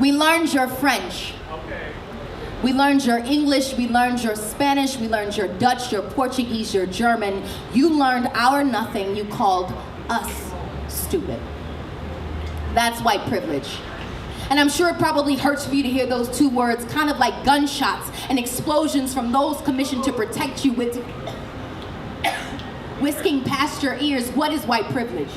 We learned your French. We learned your English, we learned your Spanish, we learned your Dutch, your Portuguese, your German. You learned our nothing, you called us stupid. That's white privilege. And I'm sure it probably hurts for you to hear those two words, kind of like gunshots and explosions from those commissioned to protect you with whisking past your ears. What is white privilege?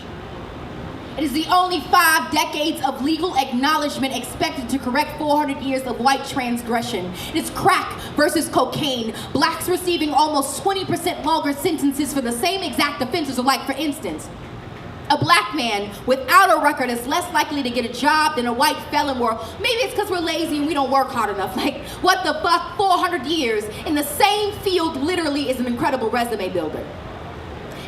It is the only 5 decades of legal acknowledgement expected to correct 400 years of white transgression. It is crack versus cocaine. Blacks receiving almost 20% longer sentences for the same exact offenses. So like, for instance, a black man without a record is less likely to get a job than a white felon, or maybe it's because we're lazy and we don't work hard enough. Like, what the fuck? 400 years in the same field literally is an incredible resume builder.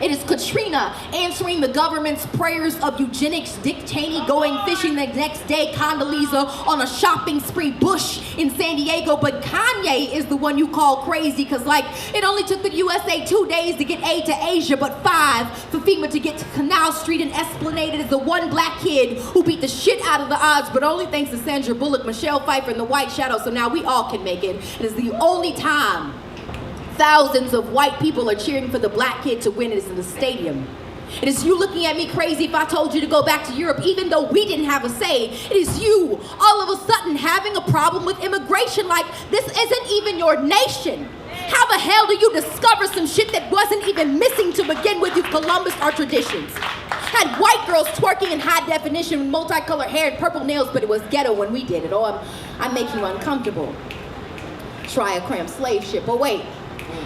It is Katrina answering the government's prayers of eugenics, Dick Cheney going fishing the next day, Condoleezza on a shopping spree, Bush in San Diego, but Kanye is the one you call crazy because, like, it only took the USA 2 days to get aid to Asia, but 5 for FEMA to get to Canal Street and Esplanade. It is the one black kid who beat the shit out of the odds, but only thanks to Sandra Bullock, Michelle Pfeiffer, and the White Shadow, so now we all can make it. It is the only time thousands of white people are cheering for the black kid to win is in the stadium. It is you looking at me crazy if I told you to go back to Europe, even though we didn't have a say. It is you all of a sudden having a problem with immigration, like this isn't even your nation. How the hell do you discover some shit that wasn't even missing to begin with? You Columbus our traditions. Had white girls twerking in high definition with multicolored hair and purple nails, but it was ghetto when we did it. Oh, I make you uncomfortable. Try a cramped slave ship, but wait.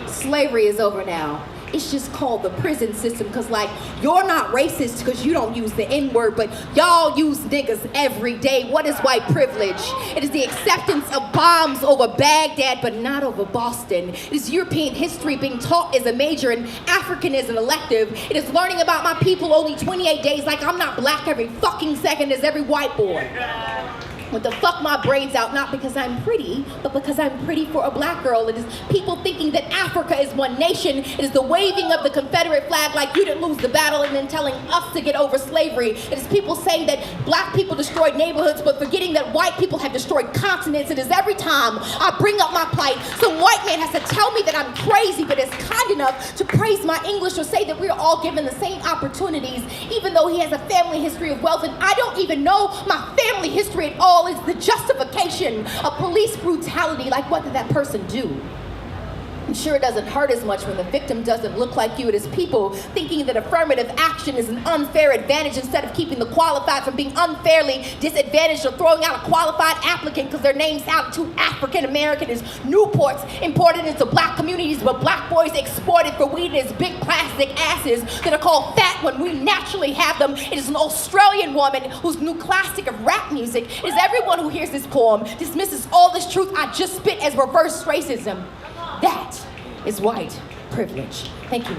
Slavery is over now. It's just called the prison system because, like, you're not racist because you don't use the N-word, but y'all use niggas every day. What is white privilege? It is the acceptance of bombs over Baghdad but not over Boston. It is European history being taught as a major and African as an elective. It is learning about my people only 28 days like I'm not black every fucking second as every white boy. What the fuck my brains out, not because I'm pretty, but because I'm pretty for a black girl. It is people thinking that Africa is one nation. It is the waving of the Confederate flag like you didn't lose the battle and then telling us to get over slavery. It is people saying that black people destroyed neighborhoods but forgetting that white people have destroyed continents. It is every time I bring up my plight, some white man has to tell me that I'm crazy but is kind enough to praise my English or say that we're all given the same opportunities, even though he has a family history of wealth and I don't even know my family history at all. Is the justification of police brutality. Like, what did that person do? I'm sure it doesn't hurt as much when the victim doesn't look like you. It is people thinking that affirmative action is an unfair advantage instead of keeping the qualified from being unfairly disadvantaged or throwing out a qualified applicant because their name sounded too African American. Is Newports imported into black communities but black boys exported for weed as big plastic asses that are called fat when we naturally have them. It is an Australian woman whose new classic of rap music is everyone who hears this poem dismisses all this truth I just spit as reverse racism. That is white privilege. Thank you.